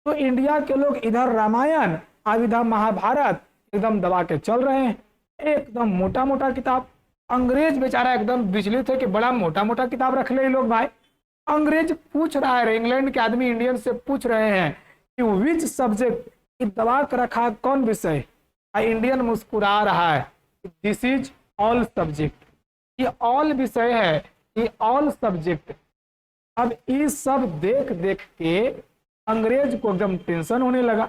तो इंडिया के लोग इधर रामायण और इधर महाभारत एकदम दबा के चल रहे हैं, एकदम मोटा मोटा किताब। अंग्रेज बेचारा एकदम विचलित है कि बड़ा मोटा मोटा किताब रख ले लोग भाई। अंग्रेज पूछ रहा है, इंग्लैंड के आदमी इंडियन से पूछ रहे हैं कि विच सब्जेक्ट दबा कर रखा कौन विषय। इंडियन मुस्कुरा रहा है, दिस इज ऑल सब्जेक्ट, ये ऑल विषय है, ये ऑल सब्जेक्ट। अब ये सब देख देख के अंग्रेज को एकदम टेंशन होने लगा।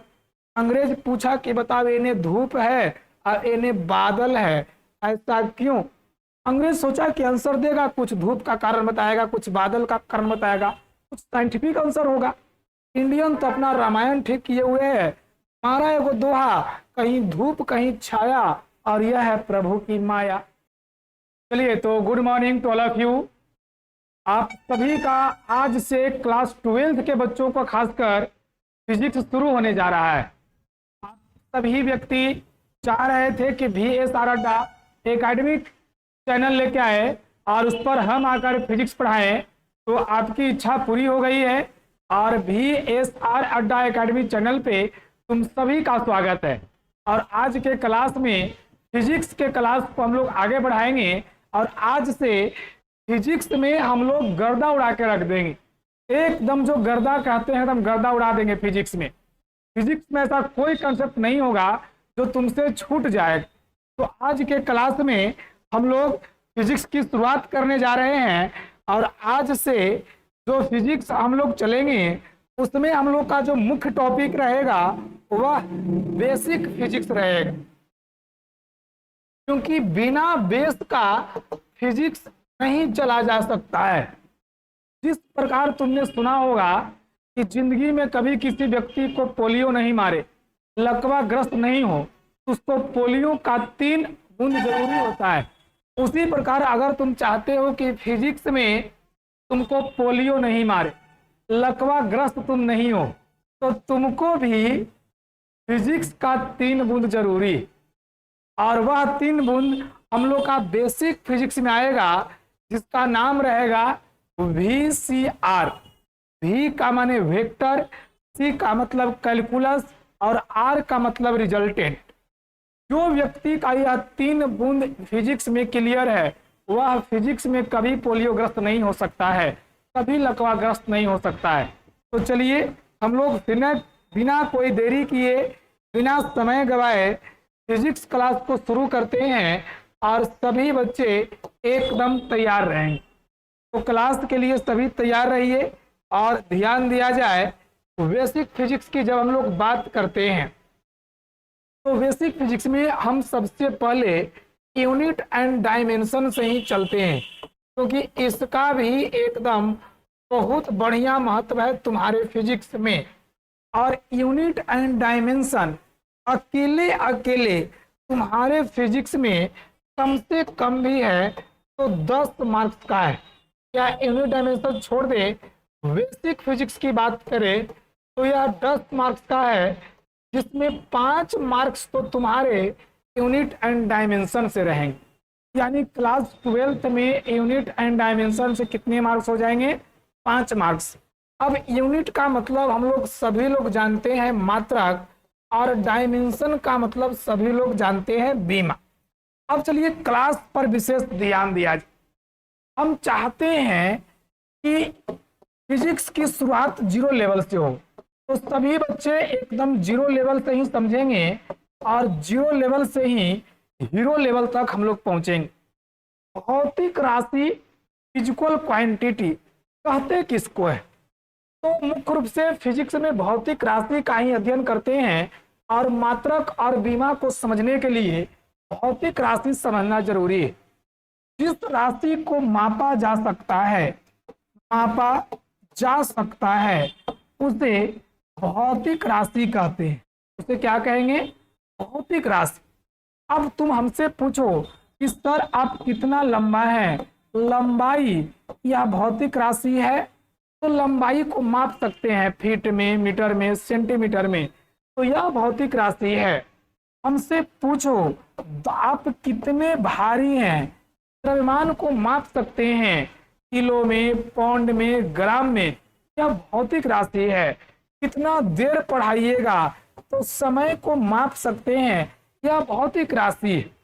अंग्रेज पूछा कि बताओ इन्हें धूप है और इन्हें बादल है, ऐसा क्यों? अंग्रेज सोचा कि आंसर देगा, कुछ धूप का कारण बताएगा, कुछ बादल का कारण बताएगा, कुछ साइंटिफिक आंसर होगा। इंडियन तो अपना रामायण ठीक किए हुए है, मारा है वो दोहा, कहीं धूप कहीं छाया और यह है प्रभु की माया। चलिए तो good morning to all of you. आप सभी का आज से क्लास 12th के बच्चों को खासकर फिजिक्स शुरू होने जा रहा है। आप सभी व्यक्ति चाह रहे थे कि VSR अड्डा एकेडमिक चैनल लेके आए और उस पर हम आकर फिजिक्स पढ़ाएं, तो आपकी इच्छा पूरी हो गई है। और VSR अड्डा एकेडमी चैनल पे तुम सभी का स्वागत है। और आज के क्लास में फिजिक्स के क्लास को हम लोग आगे बढ़ाएंगे और आज से फिजिक्स में हम लोग गर्दा उड़ा के रख देंगे, एकदम जो गर्दा कहते हैं एकदम गर्दा उड़ा देंगे फिजिक्स में। फिजिक्स में ऐसा कोई कंसेप्ट नहीं होगा जो तुमसे छूट जाए। तो आज के क्लास में हम लोग फिजिक्स की शुरुआत करने जा रहे हैं और आज से जो फिजिक्स हम लोग चलेंगे उसमें हम लोग का जो मुख्य टॉपिक रहेगा वह बेसिक फिजिक्स रहेगा, क्योंकि बिना बेस का फिजिक्स नहीं चला जा सकता है। जिस प्रकार तुमने सुना होगा कि जिंदगी में कभी किसी व्यक्ति को पोलियो नहीं मारे, लकवा ग्रस्त नहीं हो, उसको पोलियो का 3 बूंद जरूरी होता है। उसी प्रकार अगर तुम चाहते हो कि फिजिक्स में तुमको पोलियो नहीं मारे, लकवा ग्रस्त तुम नहीं हो, तो तुमको भी फिजिक्स का 3 बूंद जरूरी। और वह 3 बूंद हम लोग का बेसिक फिजिक्स में आएगा, जिसका नाम रहेगा VCR। V का माने वेक्टर, C का मतलब कैलकुलस और R का मतलब रिजल्टेंट। जो व्यक्ति का यह 3 बूंद फिजिक्स में क्लियर है वह फिजिक्स में कभी पोलियोग्रस्त नहीं हो सकता है, कभी लकवाग्रस्त नहीं हो सकता है। तो चलिए हम लोग बिना कोई देरी किए, बिना समय गवाए फिजिक्स क्लास को शुरू करते हैं और सभी बच्चे एकदम तैयार रहेंगे। तो क्लास के लिए सभी तैयार रहिए और ध्यान दिया जाए। बेसिक फिजिक्स की जब हम लोग बात करते हैं तो बेसिक फिजिक्स में हम सबसे पहले यूनिट एंड डायमेंशन से ही चलते हैं, क्योंकि इसका भी एकदम बहुत बढ़िया महत्व है तुम्हारे फिजिक्स में। और यूनिट एंड डायमेंशन अकेले अकेले तुम्हारे फिजिक्स में कम से कम भी है तो 10 मार्क्स का है। क्या यूनिट डायमेंशन छोड़ दे, बेसिक फिजिक्स की बात करें तो यह 10 मार्क्स का है, जिसमें 5 मार्क्स तो तुम्हारे यूनिट एंड डायमेंशन से रहेंगे। यानी क्लास 12th में यूनिट एंड डायमेंशन से कितने मार्क्स हो जाएंगे? 5 मार्क्स। अब यूनिट का मतलब हम लोग सभी लोग जानते हैं मात्रक, और डायमेंशन का मतलब सभी लोग जानते हैं बीमा। अब चलिए क्लास पर विशेष ध्यान दिया जाए। हम चाहते हैं कि फिजिक्स की शुरुआत 0 लेवल से हो, तो सभी बच्चे एकदम 0 लेवल से ही समझेंगे और 0 लेवल से ही हीरो लेवल तक हम लोग पहुंचेंगे। भौतिक राशि फिजिकल क्वांटिटी कहते किसको है? तो मुख्य रूप से फिजिक्स में भौतिक राशि का ही अध्ययन करते हैं और मात्रक और बीमा को समझने के लिए भौतिक राशि समझना जरूरी है। जिस राशि को मापा जा सकता है उसे भौतिक राशि कहते हैं। उसे क्या कहेंगे? भौतिक राशि। अब तुम हमसे पूछो कि सर आप कितना लंबा है, लंबाई या भौतिक राशि है? तो लंबाई को माप सकते हैं फीट में, मीटर में, सेंटीमीटर में, तो यह भौतिक राशि है। हमसे पूछो आप कितने भारी हैं, द्रव्यमान को माप सकते हैं किलो में, पाउंड में, ग्राम में, यह भौतिक राशि है। कितना देर पढ़ाइएगा तो समय को माप सकते हैं, यह भौतिक राशि है।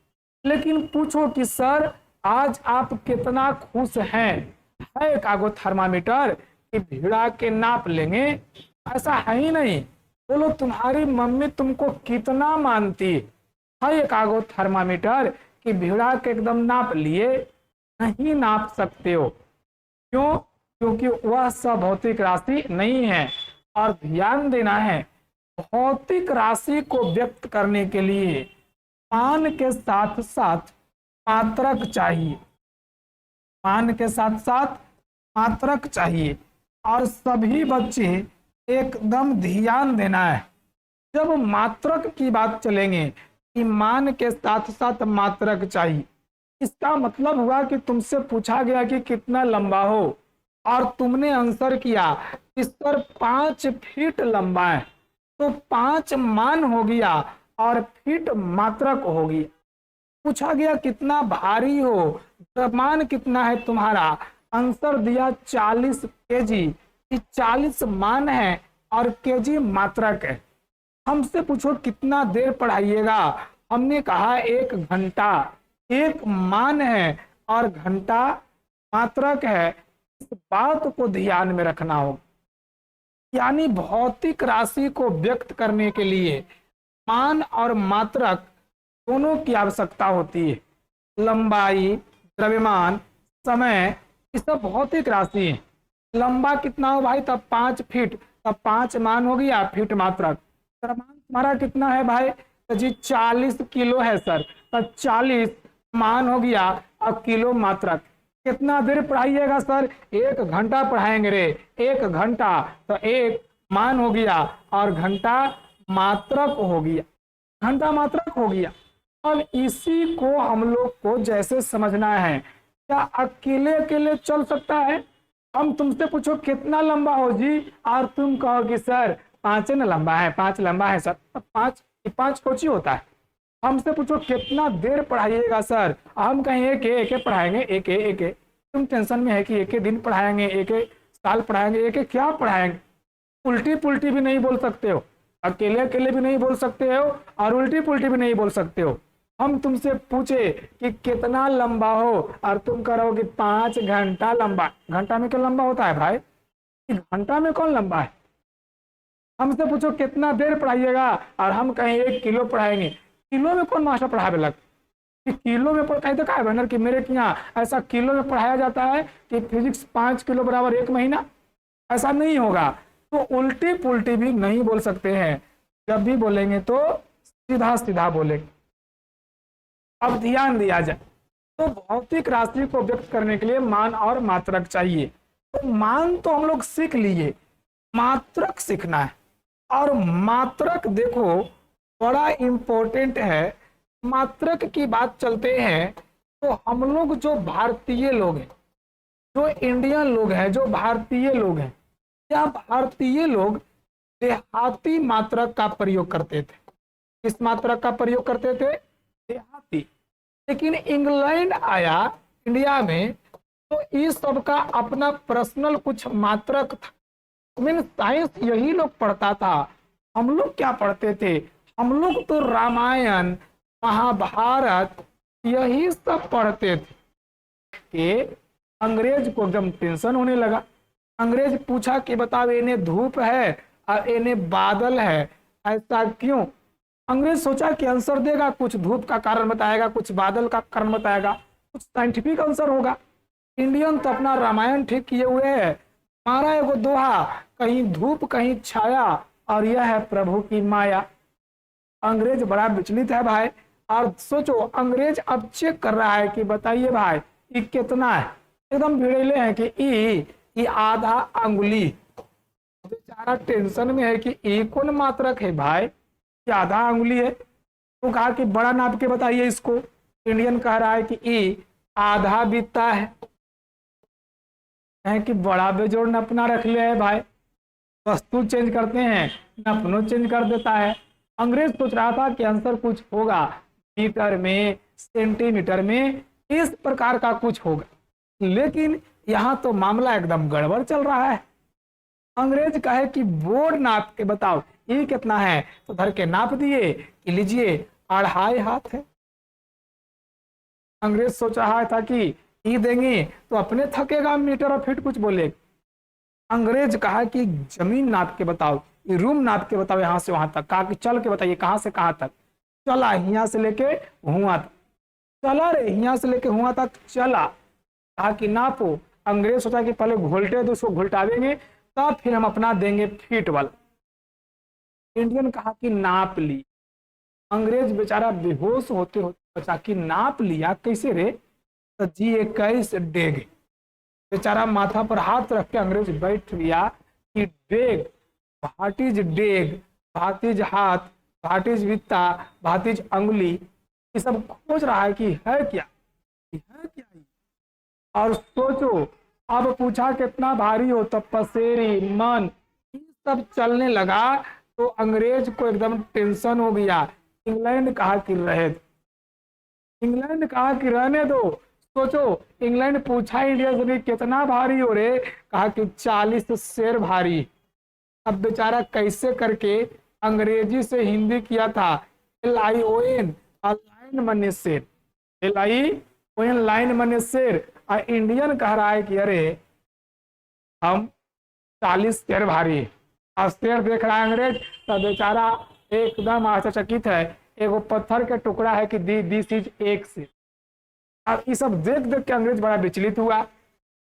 लेकिन पूछो कि सर आज आप कितना खुश हैं, है कागो थर्मामीटर कि भिड़ा के नाप लेंगे? ऐसा है ही नहीं। बोलो तुम्हारी मम्मी तुमको कितना मानती है, एक कागो थर्मामीटर कि भिड़ा के एकदम नाप लिए? नहीं नाप सकते हो। क्यों? क्योंकि वह सब भौतिक राशि नहीं है। और ध्यान देना है, भौतिक राशि को व्यक्त करने के लिए मान के साथ साथ मात्रक चाहिए, मान के साथ साथ मात्रक चाहिए। और सभी बच्चे एकदम ध्यान देना है, जब मात्रक की बात चलेंगे कि मान के साथ साथ मात्रक चाहिए, इसका मतलब हुआ कि तुमसे पूछा गया कि कितना लंबा हो और तुमने आंसर किया कि सर 5 फीट लंबा है, तो 5 मान हो गया और फीट मात्रक हो गया। पूछा गया कितना भारी हो, मान कितना है तुम्हारा, आंसर दिया 40 केजी, 40 मान है और केजी मात्रक है। हमसे पूछो कितना देर पढ़ाइएगा, हमने कहा 1 घंटा। 1 मान है और घंटा मात्रक है, इस बात को ध्यान में रखना हो। यानी भौतिक राशि को व्यक्त करने के लिए मान और मात्रक दोनों की आवश्यकता होती है। लंबाई, द्रव्यमान, समय, ये सब भौतिक राशि है। लंबा कितना हो भाई, तब 5 फीट, तब 5 मान हो गया, फीट मात्रक। द्रव्यमान तुम्हारा कितना है भाई, तो जी 40 किलो है सर, तब 40 मान हो गया और किलो मात्रक। कितना देर पढ़ाइएगा सर, 1 घंटा पढ़ाएंगे रे। 1 घंटा तो 1 मान हो गया और घंटा मात्रक हो गया, घंटा मात्रक हो गया। अब इसी को हम लोग को जैसे समझना है, क्या अकेले अकेले चल सकता है? हम तुमसे पूछो कितना लंबा हो जी, और तुम कहो कि सर 5 न लंबा है, 5 लंबा है सर, 5 कोची होता है। हमसे पूछो कितना देर पढ़ाइएगा सर, हम कहें एक पढ़ाएंगे, एक तुम टेंशन में है कि एक दिन पढ़ाएंगे, एक साल पढ़ाएंगे, एक क्या पढ़ाएंगे। उल्टी पुल्टी भी नहीं बोल सकते हो, अकेले अकेले भी नहीं बोल सकते हो और उल्टी पुल्टी भी नहीं बोल सकते हो। हम तुमसे पूछे कि कितना लंबा हो और तुम कहो कि 5 घंटा लंबा। घंटा में क्या लंबा होता है भाई, घंटा में कौन लंबा है? हमसे पूछो कितना देर पढ़ाइएगा और हम कहें 1 किलो पढ़ाएंगे। किलो में कौन मास्टर पढ़ावे लग कि किलो में पढ़ाई तो क्या बैनर कि मेरे यहाँ ऐसा किलो में पढ़ाया जाता है कि फिजिक्स 5 किलो बराबर 1 महीना, ऐसा नहीं होगा। तो उल्टी पुल्टी भी नहीं बोल सकते हैं, जब भी बोलेंगे तो सीधा सीधा बोलेंगे। अब ध्यान दिया जाए तो भौतिक राशि को व्यक्त करने के लिए मान और मात्रक चाहिए। तो मान तो हम लोग सीख लिए, मात्रक सीखना है। और मात्रक देखो बड़ा इंपॉर्टेंट है। मात्रक की बात चलते हैं तो हम लोग जो भारतीय लोग हैं, जो इंडियन लोग हैं, जो भारतीय लोग हैं, या भारतीय लोग देहाती मात्रक का प्रयोग करते थे। किस मात्रक का प्रयोग करते थे? देहाती। लेकिन इंग्लैंड आया इंडिया में तो इस सब का अपना पर्सनल कुछ मात्रक था। मीन साइंस यही लोग पढ़ता था। हम लोग क्या पढ़ते थे? हम लोग तो रामायण, महाभारत यही सब पढ़ते थे। कि अंग्रेज को एकदम टेंशन होने लगा। अंग्रेज पूछा कि बताओ इन्हें धूप है और इन्हें बादल है, ऐसा क्यों? अंग्रेज सोचा कि आंसर देगा, कुछ धूप का कारण बताएगा, कुछ बादल का कारण बताएगा, कुछ साइंटिफिक आंसर होगा। इंडियन तो अपना रामायण ठीक किए हुए है, हमारा एगो दोहा, कहीं धूप कहीं छाया और यह है प्रभु की माया। अंग्रेज बड़ा विचलित है भाई। और सोचो अंग्रेज अब चेक कर रहा है कि बताइए भाई ये कितना है। एकदम भिड़ेले हैं कि ये आधा अंगुली। बेचारा टेंशन में है कि ये कौन मात्रक है भाई, ये आधा अंगुली है। तो कहा कि बड़ा नाप के बताइए इसको। इंडियन कह रहा है कि ये आधा बीता है कि बड़ा बेजोड़ नपना रख लिया है भाई। वस्तु चेंज करते हैं, नपनो चेंज कर देता है। अंग्रेज सोच रहा था कि आंसर कुछ होगा, मीटर में, सेंटीमीटर में, इस प्रकार का कुछ होगा। लेकिन यहाँ तो मामला एकदम गड़बड़ चल रहा है। अंग्रेज कहे कि बोर्ड नाप के बताओ ये कितना है, तो धर के नाप दिए कि लीजिए 2.5 हाथ है। अंग्रेज सोच रहा था कि ई देंगे तो अपने थकेगा मीटर और फीट कुछ बोले। अंग्रेज कहा कि जमीन नाप के बताओ, ये रूम नाप के बताओ यहाँ से वहां तक। कहा कि चल के बताइए कहाँ से कहाँ तक। चला यहाँ से लेके हुआ तक, चला रे यहाँ से लेके हुआ तक चला। कहा कि नापो। अंग्रेज सोचा कि पहले घोलटे तो उसको घुलटा देंगे तब फिर हम अपना देंगे फीट वाला। इंडियन कहा कि नाप ली। अंग्रेज बेचारा बेहोश होते होते बचा कि नाप लिया कैसे रे, तो जी 21 डेग। बेचारा माथा पर हाथ रख के अंग्रेज बैठ गया कि डेग, भाटिज डेग, भातिज हाथ, भाटिज वित्ता, भातिज अंगुली, ये सब खोज रहा है कि है क्या, है क्या ये? और सोचो अब पूछा कितना भारी हो, तो पसेरी मन ये सब चलने लगा तो अंग्रेज को एकदम टेंशन हो गया। इंग्लैंड कहा कि रहे दो, इंग्लैंड कहा कि रहने दो। सोचो इंग्लैंड पूछा इंडिया से कितना भारी हो रे, कहा कि 40 शेर भारी। अब बेचारा कैसे करके अंग्रेजी से हिंदी किया था LION, लाइन मने शेर, LION लाइन मने शेर। और इंडियन कह रहा है कि अरे हम 40 शेर भारी। अब शेर देख रहा है अंग्रेज तो बेचारा एकदम आश्चर्यचकित है। एगो पत्थर के टुकड़ा है कि दिस इज एक शेर। अब ये सब देख देख के अंग्रेज बड़ा विचलित हुआ।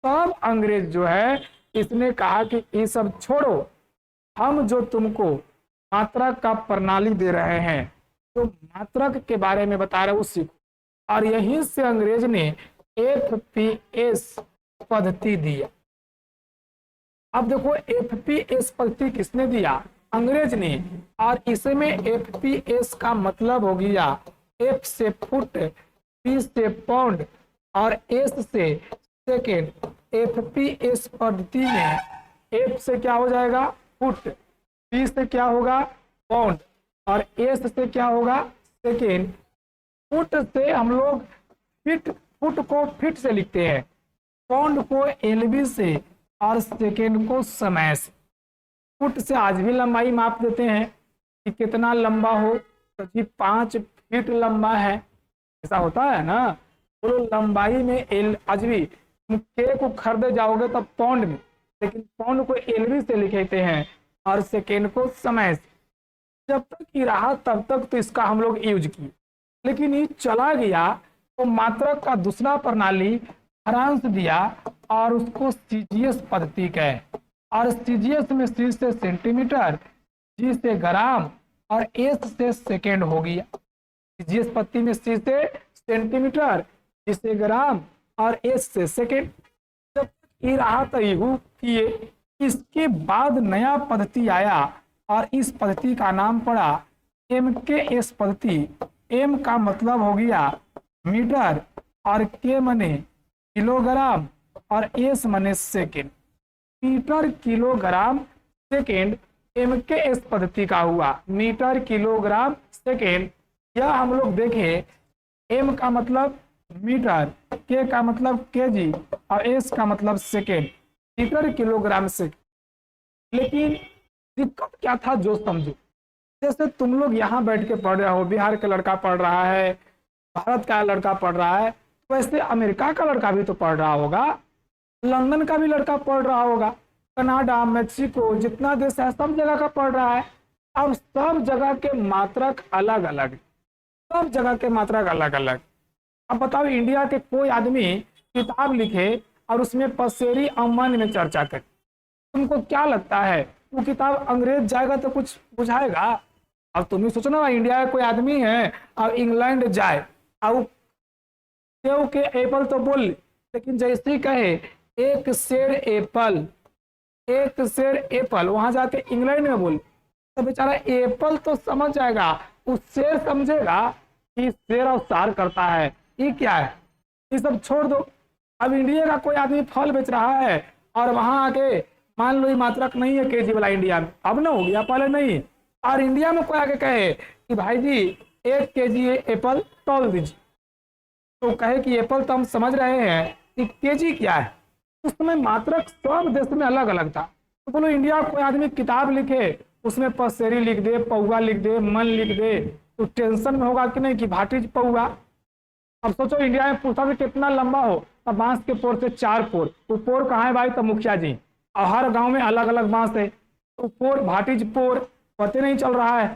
तब अंग्रेज जो है इसने कहा कि ये सब छोड़ो, हम जो तुमको मात्रक का प्रणाली दे रहे हैं, जो मात्रक के बारे में बता रहे हैं उस सीखो। और यहीं से अंग्रेज ने FPS पद्धति दिया। अब देखो FPS पद्धति किसने दिया, अंग्रेज ने। और इसमें FPS का मतलब हो गया F से फुट, P से पाउंड और S से सेकेंड। FPS पद्धति में F से क्या हो जाएगा फुट, P से क्या होगा पाउंड और S से क्या होगा सेकेंड। फुट से हम लोग फुट को फीट से लिखते हैं, पाउंड को LB से और सेकेंड को समय से। फुट से आज भी लंबाई माप देते हैं कि कितना लंबा हो, तो जी 5 फीट लंबा है, ऐसा होता है ना। तो लंबाई में आज भी तुम के को खरीदे जाओगे तब पाउंड में, लेकिन पाउंड को LB से लिखते हैं और सेकेंड को समय से। जब तक ये रहा तब तक तो इसका हम लोग यूज किए, लेकिन ये चला गया तो मात्रक का दूसरा प्रणाली फ्रांस दिया और उसको CGS पद्धति कहे। और CGS में C से सेंटीमीटर, G से ग्राम और S से सेकेंड हो गया। CGS पद्धति में C से सेंटीमीटर, G से ग्राम और S से सेकेंड। जब ये रहा तो यू किए। इसके बाद नया पद्धति आया और इस पद्धति का नाम पड़ा MKS पद्धति। M का मतलब हो गया मीटर और K मने किलोग्राम और S मने second. Metre kilogram second MKS पद्धति का हुआ, मीटर किलोग्राम सेकेंड। यह हम लोग देखें M का मतलब मीटर, K का मतलब केजी और S का मतलब सेकेंड, मीटर किलोग्राम सेकेंड। लेकिन दिक्कत क्या था जो समझो, जैसे तुम लोग यहाँ बैठ के पढ़ रहे हो, बिहार का लड़का पढ़ रहा है, भारत का लड़का पढ़ रहा है, वैसे अमेरिका का लड़का भी तो पढ़ रहा होगा, लंदन का भी लड़का पढ़ रहा होगा, कनाडा, मेक्सिको, जितना देश है सब जगह का पढ़ रहा है। अब सब जगह के मात्रक अलग अलग, सब जगह के मात्रक अलग अलग। अब बताओ इंडिया के कोई आदमी किताब लिखे और उसमें पसेरी अम्मन में चर्चा करे, तुमको क्या लगता है वो किताब अंग्रेज जाएगा तो कुछ बुझाएगा? अब तुम ही सोचो ना, इंडिया का कोई आदमी है और इंग्लैंड जाए और सेव के एप्पल तो बोल, लेकिन जैसे ही कहे एक शेर एप्पल, एक शेर एप्पल, वहां जाके इंग्लैंड में बोल, तो बेचारा एप्पल तो समझ जाएगा, उस शेर समझेगा कि शेर और सार करता है, ये क्या है, ये सब छोड़ दो। अब इंडिया का कोई आदमी फल बेच रहा है और वहां आके मान लो ये मात्रक नहीं है केजी वाला इंडिया में, अब ना हो गया, पहले नहीं। और इंडिया में कोई आके कहे कि भाई जी 1 केजी एप्पल तौल दीजिए, तो कहे कि एप्पल तो हम समझ रहे हैं कि केजी क्या है। उस समय मात्रक सब देश में अलग अलग था। तो बोलो इंडिया कोई आदमी किताब लिखे, उसमें पसेरी लिख दे, पौआ लिख दे, मन लिख दे, तो टेंशन में होगा कि नहीं कि भाटी पौआ। अब सोचो इंडिया में पूछा भी कितना लंबा हो, अब बांस के पोर से 4 पोर, तो पोर कहाँ है भाई, तो मुखिया जी, और हर गांव में अलग अलग बांस है, तो पोर भाटी पोर पता नहीं चल रहा है।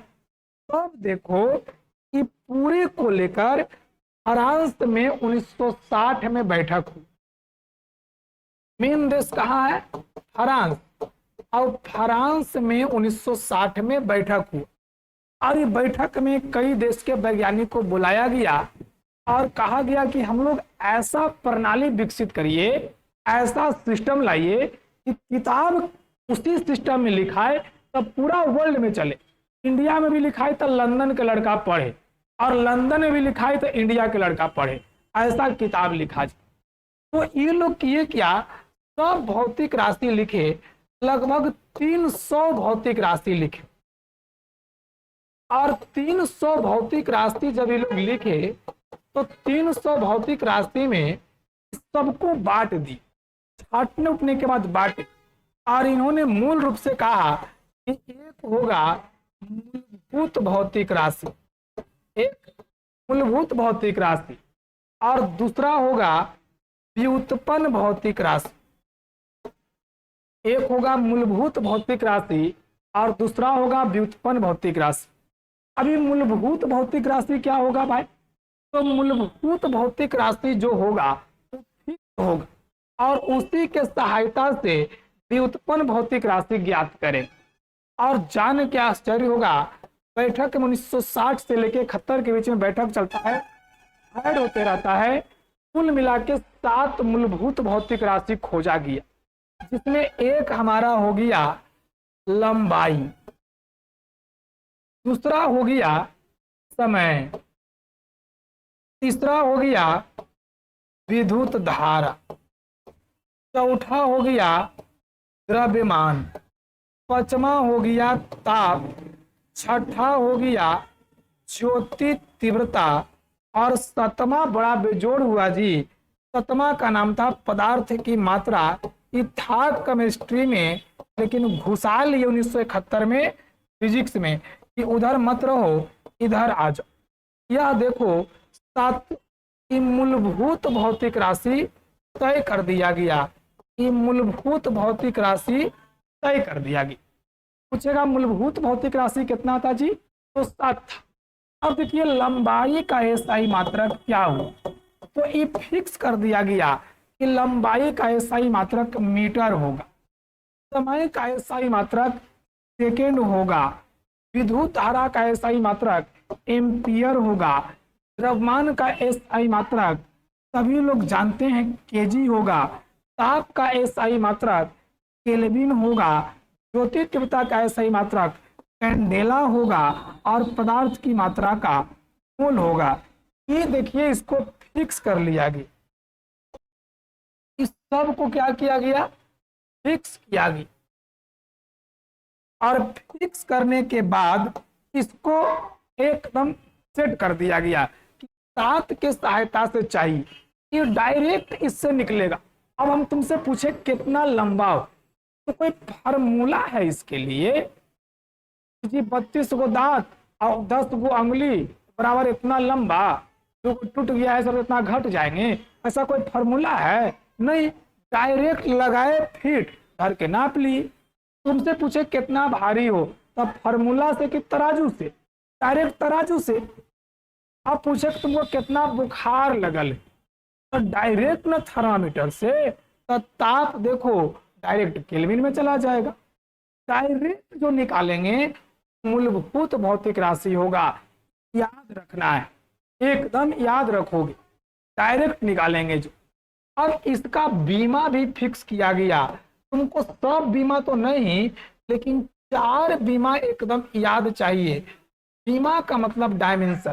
तब देखो कि पूरे को लेकर फ्रांस में 1960 में बैठक हुई। मेन देश कहाँ है, फ्रांस, और फ्रांस में 1960 में बैठक हुई। और ये बैठक में कई देश के वैज्ञानिक को बुलाया गया और कहा गया कि हम लोग ऐसा प्रणाली विकसित करिए, ऐसा सिस्टम लाइए कि किताब उसी सिस्टम में लिखाए तब पूरा वर्ल्ड में चले। इंडिया में भी लिखाए तो लंदन के लड़का पढ़े, और लंदन में भी लिखाए तो इंडिया के लड़का पढ़े, ऐसा किताब लिखा जाए। तो ये लोग किए क्या, सब भौतिक राशि लिखे, लगभग 300 भौतिक राशि लिखे। और 300 भौतिक राशि जब ये लोग लिखे तो 300 भौतिक राशि में सबको बांट दी, छाटने उठने के बाद बांटे। और इन्होंने मूल रूप से कहा कि एक होगा मूलभूत भौतिक राशि, एक मूलभूत भौतिक राशि, और दूसरा होगा व्युत्पन्न भौतिक राशि। एक होगा मूलभूत भौतिक राशि और दूसरा होगा व्युत्पन्न भौतिक राशि। अभी मूलभूत भौतिक राशि क्या होगा भाई, तो मूलभूत भौतिक राशि जो होगा वो फिक्स होगा और उसी के सहायता से व्युत्पन्न भौतिक राशि ज्ञात करें। और जान के आश्चर्य होगा, बैठक में 1960 से लेके 71 के बीच में बैठक चलता है, ऐड होते रहता है। कुल मिला के 7 मूलभूत भौतिक राशि खोजा गया, जिसमें एक हमारा हो गया लंबाई, दूसरा हो गया समय, तीसरा हो गया विद्युत धारा, चौथा हो गया द्रव्यमान, पांचवा हो गया ताप, छठा हो गया ज्योति तीव्रता, और 7वां बड़ा बेजोड़ हुआ जी, 7वां का नाम था पदार्थ की मात्रा। ये था केमिस्ट्री में, लेकिन घुसा लिए 1971 में फिजिक्स में कि उधर मत रहो, इधर आ जाओ। यह देखो 7 की मूलभूत भौतिक राशि तय कर दिया गया, ये मूलभूत भौतिक राशि तय कर दिया गया। पूछेगा मूलभूत भौतिक राशि कितना था जी, तो 7 था। अब देखिए लंबाई का एसआई मात्रक क्या हो, तो ये फिक्स कर दिया गया कि लंबाई का एसआई मात्रक मीटर होगा, समय का एसआई मात्रक सेकेंड होगा, विद्युत धारा का एसआई मात्रक एम्पियर होगा, द्रव्यमान का एसआई मात्रक सभी लोग जानते हैं केजी होगा, ताप का एसआई मात्रक केल्विन होगा, ज्योति तीव्रता का एसआई मात्रक कैंडेला होगा, और पदार्थ की मात्रा का मोल होगा। ये देखिए इसको फिक्स कर लिया गया, इस सब को क्या किया गया, फिक्स किया गया। और फिक्स करने के बाद इसको एकदम सेट कर दिया गया कि 7 के सहायता से चाहिए, ये डायरेक्ट इससे निकलेगा। अब हम तुमसे पूछे कितना लंबा हो, तो कोई फार्मूला है इसके लिए जी, 32 गो दांत और 10 गो अंगुली बराबर इतना लंबा, जो टूट गया है सर इतना घट जाएंगे, ऐसा कोई फार्मूला है नहीं, डायरेक्ट लगाए फिट धर के नाप लिए। तुमसे पूछे कितना भारी हो, तब फार्मूला से कि तराजू से, डायरेक्ट तराजू से। अब पूछे कि तुमको कितना बुखार लगल, तो डायरेक्ट ना थर्मामीटर से, तो ताप देखो डायरेक्ट केल्विन में चला जाएगा। डायरेक्ट जो निकालेंगे मूलभूत भौतिक राशि होगा, याद रखना है, एकदम याद रखोगे, डायरेक्ट निकालेंगे जो। अब इसका बीमा भी फिक्स किया गया, तुमको सब बीमा तो नहीं, लेकिन 4 बीमा एकदम याद चाहिए। बीमा का मतलब डायमेंशन,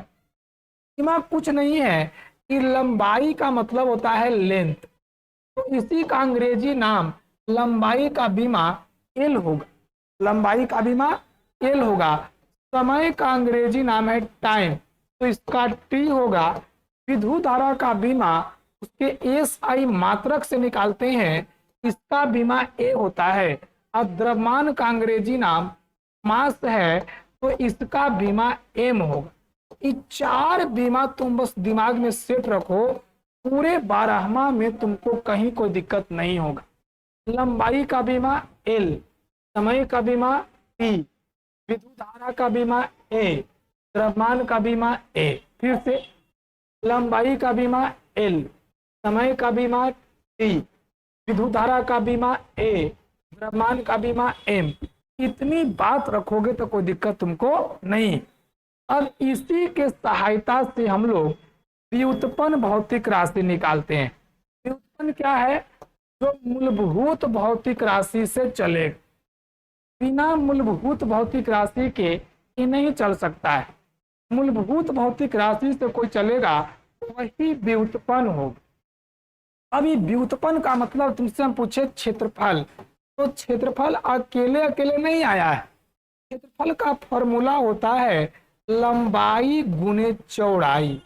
बीमा कुछ नहीं है कि लंबाई का मतलब होता है लेंथ, तो इसी का अंग्रेजी नाम लंबाई का बीमा एल होगा, लंबाई का बीमा एल होगा। समय का अंग्रेजी नाम है टाइम, तो इसका टी होगा। विद्युत धारा का बीमा उसके एस आई मात्रक से निकालते हैं, इसका बीमा ए होता है। और द्रव्यमान का अंग्रेजी नाम मास है, तो इसका बीमा m होगा। ये 4 बीमा तुम बस दिमाग में सेट रखो, पूरे 12वां में तुमको कहीं कोई दिक्कत नहीं होगा। लंबाई का बीमा L, समय का बीमा T, विद्युत धारा का बीमा A, द्रव्यमान का बीमा A। फिर से लंबाई का बीमा L, समय का बीमा T, विद्युत धारा का बीमा A, द्रव्यमान का बीमा M। इतनी बात रखोगे तो कोई दिक्कत तुमको नहीं। अब इसी के सहायता से हम लोग व्युत्पन्न भौतिक राशि निकालते हैं। व्युत्पन्न क्या है? जो मूलभूत भौतिक राशि से चले, बिना मूलभूत भौतिक राशि के ये नहीं चल सकता है। मूलभूत भौतिक राशि से कोई चलेगा वही व्युत्पन्न होगा। अभी व्युत्पन्न का मतलब तुमसे हम पूछे क्षेत्रफल, तो क्षेत्रफल अकेले अकेले नहीं आया है। क्षेत्रफल का फॉर्मूला होता है लंबाई गुने चौड़ाई,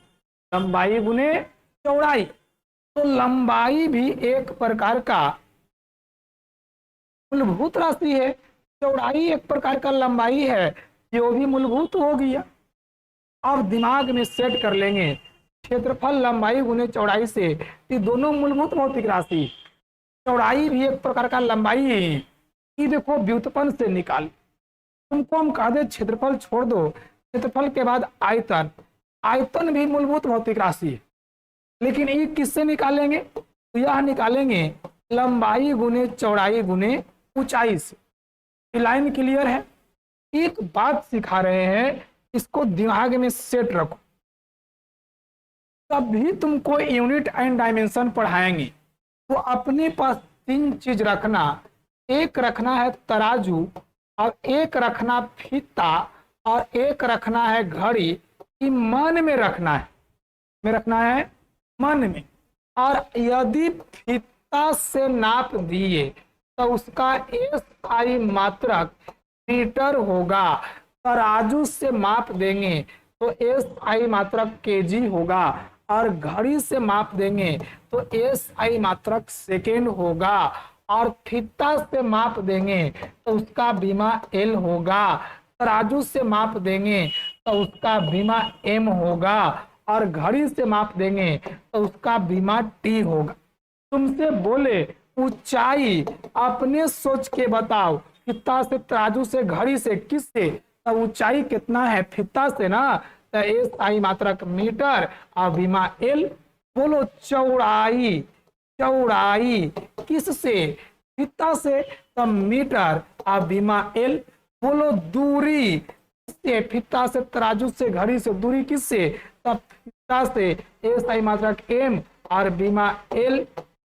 लंबाई गुने चौड़ाई। तो लंबाई भी एक प्रकार का मूलभूत राशि है, चौड़ाई एक प्रकार का लंबाई है, ये भी मूलभूत हो गया। अब दिमाग में सेट कर लेंगे क्षेत्रफल लंबाई गुने चौड़ाई से, ये दोनों मूलभूत भौतिक राशि, चौड़ाई भी एक प्रकार का लंबाई है। ये देखो व्युत्पन्न से निकाल, तुमको हम कह दे क्षेत्रफल छोड़ दो, क्षेत्रफल के बाद आयतन, आयतन भी मूलभूत भौतिक राशि है। लेकिन ये किससे निकालेंगे? तो यह निकालेंगे लंबाई गुने चौड़ाई गुने ऊंचाई से। ये लाइन क्लियर है? एक बात सिखा रहे हैं, इसको दिमाग में सेट रखो। तभी तुमको यूनिट एंड डायमेंशन पढ़ाएंगे तो अपने पास 3 चीज रखना, एक रखना है तराजू, और एक रखना फीता, और एक रखना है घड़ी। ये मन में रखना है, में रखना है मन में। और यदि फीता से नाप दिए तो उसका SI मात्रक मीटर होगा, तराजू से माप देंगे तो SI मात्रक kg होगा, और घड़ी से माप देंगे तो SI मात्रक सेकेंड होगा, और फीता से माप देंगे तो उसका बीमा L होगा, तराजू से माप देंगे तो उसका बीमा M होगा, और घड़ी से माप देंगे तो उसका बीमा T होगा। तुमसे बोले ऊंचाई अपने सोच के बताओ, फीता से, तराजू से, घड़ी से, किससे? तो ऊंचाई कितना है? फीता से ना, तो SI मात्रक मीटर और बीमा L। बोलो चौड़ाई, चौड़ाई किससे? फीता से, तो मीटर और बीमा L। बोलो दूरी किससे? फीता से, तराजू से, घड़ी से, दूरी किससे? तब फीता से SI मात्रक M और बीमा L।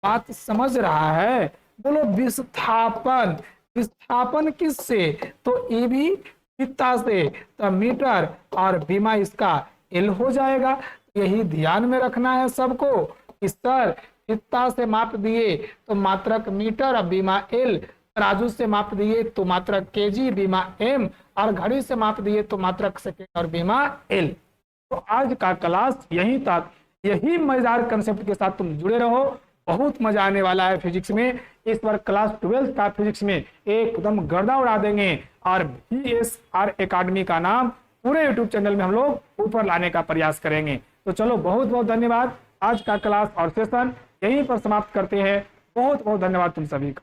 बात समझ रहा है? बोलो विस्थापन, विस्थापन किससे? तो ये भी फीता से, तो मीटर और बीमा इसका L हो जाएगा। यही ध्यान में रखना है सबको कि सर फीता से माप दिए तो मात्रक मीटर और बीमा L, तराजू से माप दिए तो मात्रक kg बीमा M, और घड़ी से माप दिए तो मात्रक सेकेंड और बीमा L। तो आज का क्लास यहीं तक। यही मजेदार कंसेप्ट के साथ तुम जुड़े रहो, बहुत मजा आने वाला है फिजिक्स में। इस बार क्लास 12th का फिजिक्स में एकदम गर्दा उड़ा देंगे, और VSR एकेडमी का नाम पूरे YouTube चैनल में हम लोग ऊपर लाने का प्रयास करेंगे। तो चलो बहुत बहुत धन्यवाद। आज का क्लास और सेशन यहीं पर समाप्त करते हैं। बहुत बहुत धन्यवाद तुम सभी का।